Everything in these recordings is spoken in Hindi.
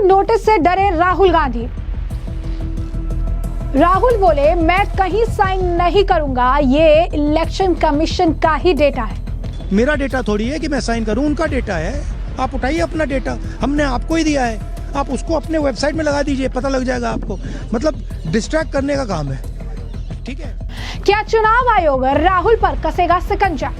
नोटिस से डरे राहुल गांधी। राहुल बोले, मैं कहीं साइन नहीं करूंगा, ये इलेक्शन कमीशन का ही डेटा है। मेरा डेटा थोड़ी है कि मैं साइन करूं, उनका डेटा है। आप उठाइए अपना डेटा, हमने आपको ही दिया है, आप उसको अपने वेबसाइट में लगा दीजिए, पता लग जाएगा आपको। मतलब डिस्ट्रैक्ट करने का काम है, ठीक है। क्या चुनाव आयोग राहुल पर कसेगा शिकंजा?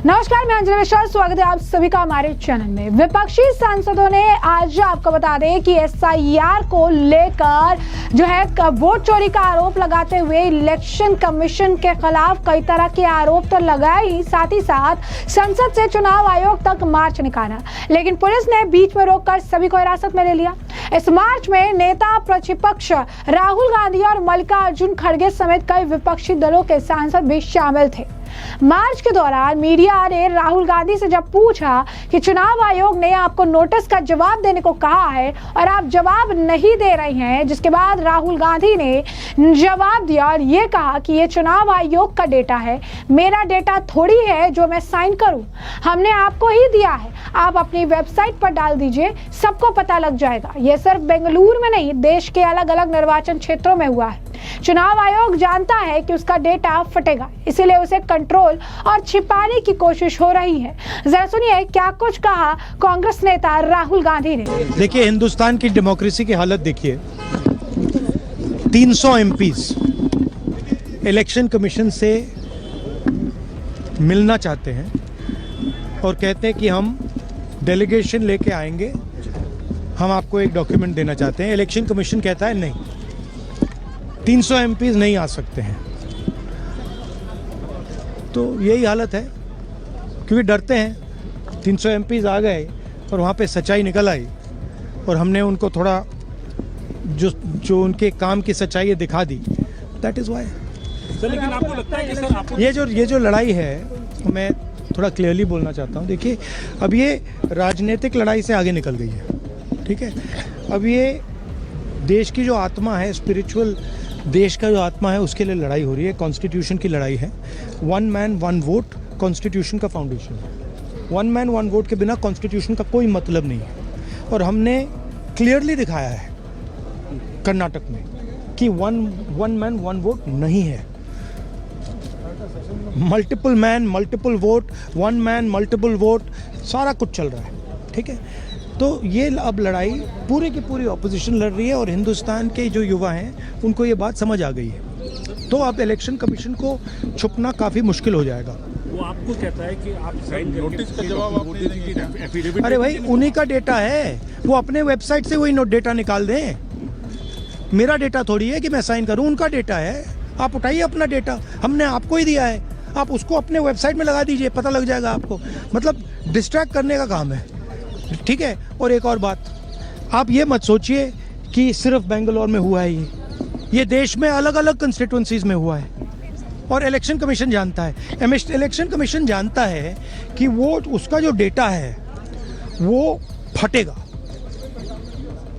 नमस्कार, मैं अंजना मिश्रा, स्वागत है आप सभी का हमारे चैनल में। विपक्षी सांसदों ने आज आपको बता दें कि एसआईआर को लेकर जो है वोट चोरी का आरोप लगाते हुए इलेक्शन कमीशन के खिलाफ कई तरह के आरोप तो लगाए ही, साथ ही साथ संसद से चुनाव आयोग तक मार्च निकाला, लेकिन पुलिस ने बीच में रोककर सभी को हिरासत में ले लिया। इस मार्च में नेता प्रतिपक्ष राहुल गांधी और मल्लिकार्जुन खड़गे समेत कई विपक्षी दलों के सांसद भी शामिल थे। मार्च के दौरान मीडिया ने राहुल गांधी से जब पूछा कि चुनाव आयोग ने आपको नोटिस का जवाब देने को कहा है और आप जवाब नहीं दे रहे हैं, जिसके बाद राहुल गांधी ने जवाब दिया और ये कहा कि ये चुनाव आयोग का डेटा है, मेरा डेटा थोड़ी है जो मैं साइन करूं, हमने आपको ही दिया है, आप अपनी वेबसाइट पर डाल दीजिए, सबको पता लग जाएगा। ये सिर्फ बेंगलुरु में नहीं, देश के अलग अलग निर्वाचन क्षेत्रों में हुआ है। चुनाव आयोग जानता है कि उसका डेटा फटेगा, इसीलिए उसे कंट्रोल और छिपाने की कोशिश हो रही है। जरा सुनिए क्या कुछ कहा कांग्रेस नेता राहुल गांधी ने। देखिए, हिंदुस्तान की डेमोक्रेसी की हालत देखिए। 300 एमपीज इलेक्शन कमीशन से मिलना चाहते हैं और कहते हैं कि हम डेलीगेशन लेके आएंगे, हम आपको एक डॉक्यूमेंट देना चाहते हैं। इलेक्शन कमीशन कहता है नहीं, 300 एमपीज नहीं आ सकते हैं। तो यही हालत है, क्योंकि डरते हैं। 300 एमपीज आ गए और वहाँ पे सच्चाई निकल आई और हमने उनको थोड़ा जो उनके काम की सच्चाई है दिखा दी। That is why. लेकिन आपको लगता है कि सर आपको ये जो लड़ाई है, मैं थोड़ा क्लियरली बोलना चाहता हूँ। देखिए, अब ये राजनीतिक लड़ाई से आगे निकल गई है, ठीक है। अब ये देश की जो आत्मा है, स्पिरिचुअल देश का जो आत्मा है, उसके लिए लड़ाई हो रही है। कॉन्स्टिट्यूशन की लड़ाई है। 1 मैन 1 वोट कॉन्स्टिट्यूशन का फाउंडेशन है। 1 मैन 1 वोट के बिना कॉन्स्टिट्यूशन का कोई मतलब नहीं है। और हमने क्लियरली दिखाया है कर्नाटक में कि 1 मैन 1 वोट नहीं है। Multiple man multiple vote, 1 man multiple vote, सारा कुछ चल रहा है, ठीक है। तो ये अब लड़ाई पूरी की पूरी ऑपोजिशन लड़ रही है और हिंदुस्तान के जो युवा हैं उनको ये बात समझ आ गई है। तो अब इलेक्शन कमीशन को छुपना काफ़ी मुश्किल हो जाएगा। वो आपको कहता है कि आप साइन नोटिस का जवाब आप दे दीजिए, एफिडेविट। अरे भाई, उन्हीं का डेटा है, वो अपने वेबसाइट से वही डेटा निकाल दें। मेरा डेटा थोड़ी है कि मैं साइन करूं, उनका डेटा है। आप उठाइए अपना डेटा, हमने आपको ही दिया है, आप उसको अपने वेबसाइट में लगा दीजिए, पता लग जाएगा आपको। मतलब डिस्ट्रैक्ट करने का काम है, ठीक है। और एक और बात, आप ये मत सोचिए कि सिर्फ बेंगलोर में हुआ है, ये देश में अलग अलग कंस्टिट्यूंसीज में हुआ है और इलेक्शन कमीशन जानता है। इलेक्शन कमीशन जानता है कि वो उसका जो डेटा है वो फटेगा।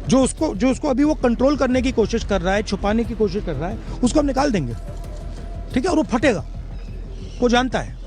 जो उसको अभी वो कंट्रोल करने की कोशिश कर रहा है, छुपाने की कोशिश कर रहा है, उसको हम निकाल देंगे, ठीक है। और वो फटेगा, वो जानता है।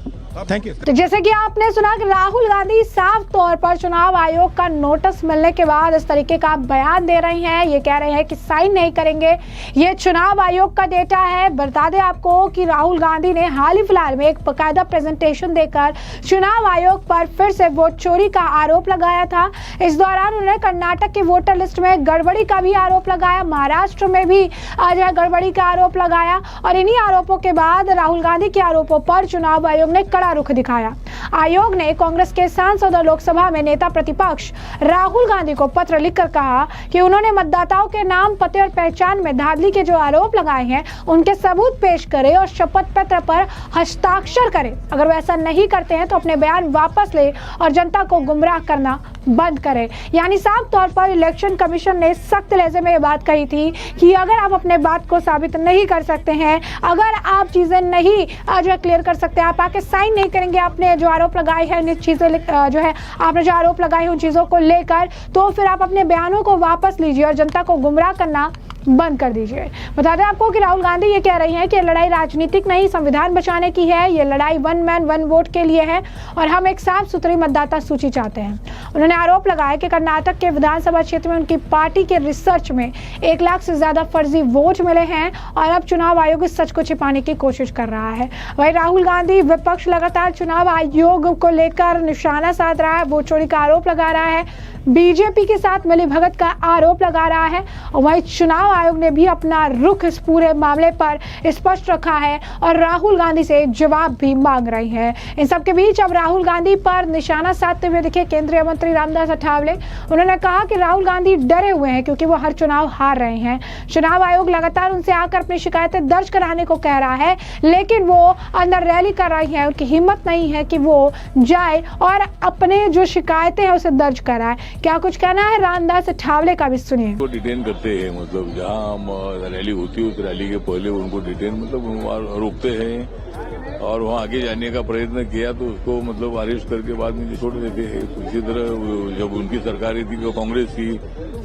Thank you. तो जैसे कि आपने सुना कि राहुल गांधी साफ तौर पर चुनाव आयोग का नोटिस मिलने के बाद इस तरीके का बयान दे रही हैं। ये कह रहे हैं कि साइन नहीं करेंगे, ये चुनाव आयोग का डेटा है। बता दें आपको कि राहुल गांधी ने हाल ही फिलहाल में एक बाकायदा प्रेजेंटेशन देकर चुनाव आयोग पर फिर से वोट चोरी का आरोप लगाया था। इस दौरान उन्होंने कर्नाटक की वोटर लिस्ट में गड़बड़ी का भी आरोप लगाया, महाराष्ट्र में भी गड़बड़ी का आरोप लगाया और इन्हीं आरोपों के बाद राहुल गांधी के आरोपों पर चुनाव आयोग ने कड़ा रुख दिखाया। आयोग ने कांग्रेस के सांसद और लोकसभा में नेता प्रतिपक्ष राहुल गांधी को पत्र लिखकर कहा कि उन्होंने मतदाताओं के नाम, पते और पहचान में धांधली के जो आरोप लगाए हैं उनके सबूत पेश करें और शपथ पत्र पर हस्ताक्षर करें। अगर वो ऐसा नहीं करते हैं तो अपने बयान वापस ले और जनता को गुमराह करना बंद करें। यानी साफ तौर पर इलेक्शन कमीशन ने सख्त लहजे में ये बात कही थी कि अगर आप अपने बात को साबित नहीं कर सकते हैं, अगर आप चीजें नहीं जो क्लियर कर सकते, आप आके साइन नहीं करेंगे, आपने जो आरोप लगाए हैं चीजें जो है आपने जो आरोप लगाए हैं उन चीजों को लेकर, तो फिर आप अपने बयानों को वापस लीजिए और जनता को गुमराह करना बंद कर दीजिए। बता दें आपको कि राहुल गांधी ये कह रही हैं कि ये लड़ाई राजनीतिक नहीं, संविधान बचाने की है। ये लड़ाई वन मैन वन वोट के लिए है और हम एक साफ सुथरी मतदाता सूची चाहते हैं। उन्होंने आरोप लगाया कि कर्नाटक के विधानसभा क्षेत्र में उनकी पार्टी के रिसर्च में 1 लाख से ज्यादा फर्जी वोट मिले हैं और अब चुनाव आयोग इस सच को छिपाने की कोशिश कर रहा है। वहीं राहुल गांधी विपक्ष लगातार चुनाव आयोग को लेकर निशाना साध रहा है, वोट चोरी का आरोप लगा रहा है, बीजेपी के साथ मिलीभगत का आरोप लगा रहा है और वहीं चुनाव आयोग ने भी अपना रुख इस पूरे मामले पर स्पष्ट रखा है और राहुल गांधी से जवाब भी मांग रही है। इन सबके बीच अब राहुल गांधी पर निशाना साधते हुए दिखे केंद्रीय मंत्री रामदास अठावले। उन्होंने कहा कि राहुल गांधी डरे हुए हैं क्योंकि वो हर चुनाव हार रहे हैं। चुनाव आयोग लगातार उनसे आकर अपनी शिकायतें दर्ज कराने को कह रहा है, लेकिन वो अंदर रैली कर रही है। उनकी हिम्मत नहीं है कि वो जाए और अपने जो शिकायतें हैं उसे दर्ज कराए। क्या कुछ कहना है रामदास अठावले का भी सुनिए। उनको डिटेन करते हैं, मतलब जहाँ रैली होती है उस रैली के पहले उनको डिटेन मतलब रोकते हैं और वहाँ आगे जाने का प्रयत्न किया तो उसको मतलब अरेस्ट करके बाद में छोड़ देते हैं। इसी तरह जब उनकी सरकार थी जो कांग्रेस की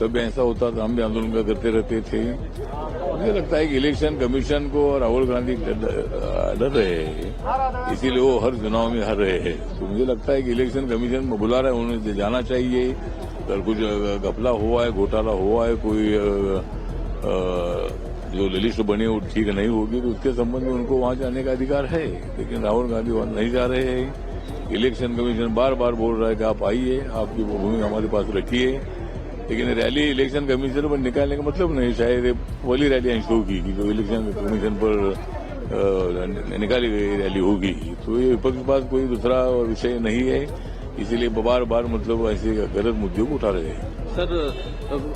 तब भी ऐसा होता था, हम भी आंदोलन करते रहते थे। मुझे लगता है कि इलेक्शन कमीशन को राहुल गांधी डर रहे हैं, इसीलिए वो हर चुनाव में हार रहे हैं। तो मुझे लगता है कि इलेक्शन कमीशन में बुला रहा है, उन्हें जाना चाहिए। अगर कुछ घपला हुआ है, घोटाला हुआ है, कोई जो लिस्ट बनी वो ठीक नहीं होगी तो उसके संबंध में उनको वहां जाने का अधिकार है, लेकिन राहुल गांधी वहां नहीं जा रहे हैं। इलेक्शन कमीशन बार बार बोल रहा है कि आप आइए, आपकी भूमि हमारे पास रखिए, लेकिन रैली इलेक्शन कमीशन पर निकालने का मतलब नहीं। शायद पहली रैली अंश होगी कि जो इलेक्शन कमीशन पर निकाली गई रैली होगी, तो ये विपक्ष के पास कोई दूसरा विषय नहीं है, इसीलिए बार बार मतलब ऐसे गलत मुद्दों को उठा रहे हैं। सर,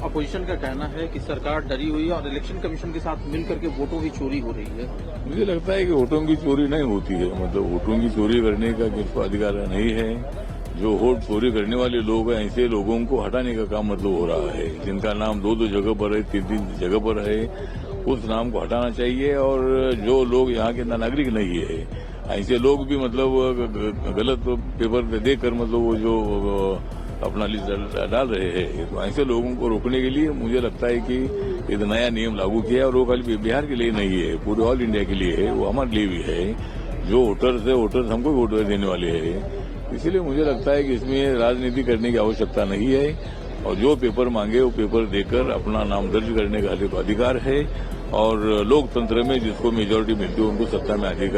अपोजिशन का कहना है कि सरकार डरी हुई है और इलेक्शन कमीशन के साथ मिलकर के वोटों की चोरी हो रही है। मुझे लगता है कि वोटों की चोरी नहीं होती है, मतलब वोटों की चोरी करने का किसको अधिकार नहीं है। जो वोट चोरी करने वाले लोग हैं ऐसे लोगों को हटाने का काम मतलब हो रहा है, जिनका नाम 2-2 जगह पर है, 3-3 जगह पर है, उस नाम को हटाना चाहिए। और जो लोग यहाँ के नागरिक नहीं है, ऐसे लोग भी मतलब गलत पेपर देकर मतलब वो जो अपना लिस्ट डाल रहे हैं, तो ऐसे लोगों को रोकने के लिए मुझे लगता है कि एक नया नियम लागू किया है और वो खाली बिहार के लिए नहीं है, पूरे ऑल इंडिया के लिए है, वो हमारे लिए भी है। जो वोटर्स है, वोटर्स हमको वोट देने वाले हैं, इसीलिए मुझे लगता है कि इसमें राजनीति करने की आवश्यकता नहीं है और जो पेपर मांगे वो पेपर देकर अपना नाम दर्ज करने का अधिकार है और लोकतंत्र में जिसको मेजोरिटी मिलती है उनको सत्ता में आने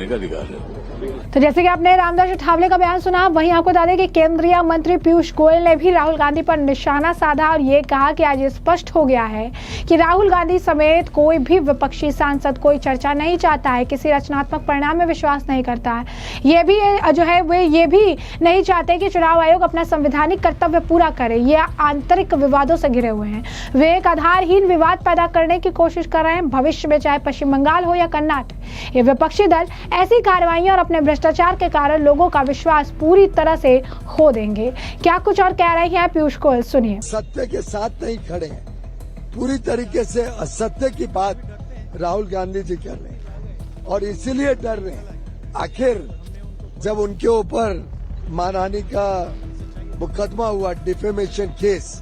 का अधिकार है। तो जैसे कि आपने रामदास अठावले का बयान सुना, वहीं आपको बता दें कि केंद्रीय मंत्री पीयूष गोयल ने भी राहुल गांधी पर निशाना साधा और ये कहा कि आज स्पष्ट हो गया है कि राहुल गांधी समेत कोई भी विपक्षी सांसद कोई चर्चा नहीं चाहता है, किसी रचनात्मक परिणाम में विश्वास नहीं करता है। ये भी जो है वे ये भी नहीं चाहते कि चुनाव आयोग अपना संवैधानिक कर्तव्य पूरा करे। ये आंतरिक विवादों से घिरे हुए हैं, वे एक आधारहीन विवाद पैदा करने की कोशिश कर रहे हैं। भविष्य में चाहे पश्चिम बंगाल हो या कर्नाटक, ये विपक्षी दल ऐसी कार्रवाइयां और अपने भ्रष्टाचार के कारण लोगों का विश्वास पूरी तरह से खो देंगे। क्या कुछ और कह रहे हैं पीयूष गोयल, सुनिए। सत्य के साथ नहीं खड़े हैं, पूरी तरीके से असत्य की बात राहुल गांधी जी कर रहे हैं और इसीलिए डर रहे हैं। आखिर जब उनके ऊपर मानहानि का मुकदमा हुआ, डिफेमेशन केस,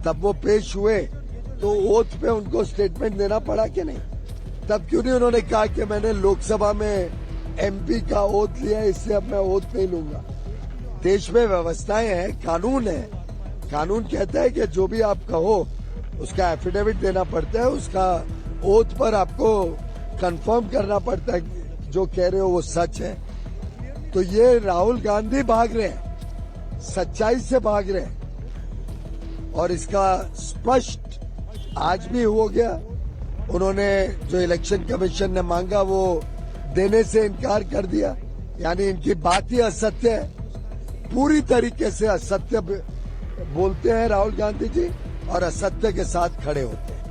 तब वो पेश हुए तो ओथ पे उनको स्टेटमेंट देना पड़ा कि नहीं? तब क्यों नहीं उन्होंने कहा कि मैंने लोकसभा में एमपी का ओथ लिया, इससे अब मैं ओथ नहीं लूंगा। देश में व्यवस्थाएं हैं, कानून है, कानून कहता है कि जो भी आप कहो उसका एफिडेविट देना पड़ता है, उसका ओथ पर आपको कंफर्म करना पड़ता है जो कह रहे हो वो सच है। तो ये राहुल गांधी भाग रहे हैं, सच्चाई से भाग रहे हैं और इसका स्पष्ट आज भी हो गया। उन्होंने जो इलेक्शन कमीशन ने मांगा वो देने से इनकार कर दिया, यानी इनकी बात ही असत्य है, पूरी तरीके से असत्य बोलते हैं राहुल गांधी जी और असत्य के साथ खड़े होते हैं।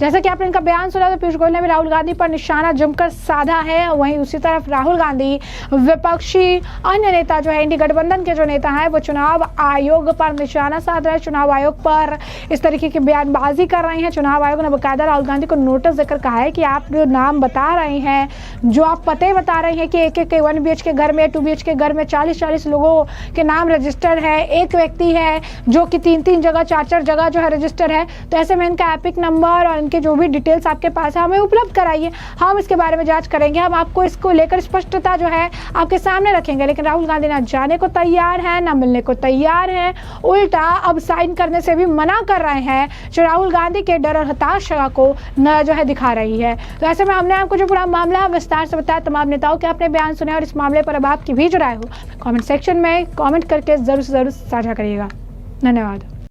जैसा कि आपने इनका बयान सुना, तो पीयूष गोयल ने भी राहुल गांधी पर निशाना जमकर साधा है। वहीं उसी तरफ राहुल गांधी विपक्षी अन्य नेता जो है, इंडी गठबंधन के जो नेता हैं, वो चुनाव आयोग पर निशाना साध रहे हैं, चुनाव आयोग पर इस तरीके की बयानबाजी कर रहे हैं। चुनाव आयोग ने बकायदा राहुल गांधी को नोटिस देकर कहा है कि आप जो नाम बता रहे हैं, जो आप पते बता रहे हैं कि एक 1 BHK के घर में, 2 BHK के घर में 40 लोगों के नाम रजिस्टर है, एक व्यक्ति है जो कि 3 जगह 4 जगह जो है रजिस्टर है, तो ऐसे में इनका एपिक नंबर और इनके जो भी डिटेल्स आपके पास है हमें उपलब्ध कराइए, हम इसके बारे में जांच करेंगे, हम आपको इसको लेकर स्पष्टता जो है आपके सामने रखेंगे। लेकिन राहुल गांधी ना जाने को तैयार है, ना मिलने को तैयार है, उल्टा अब साइन करने से भी मना कर रहे हैं, जो राहुल गांधी के डर और हताशा को न जो है दिखा रही है। तो ऐसे में हमने आपको जो पूरा मामला विस्तार से बताया, तमाम नेताओं के अपने बयान सुने, और इस मामले पर अब आपकी भी जो राय हो कमेंट सेक्शन में कमेंट करके जरूर से जरूर साझा करिएगा। धन्यवाद।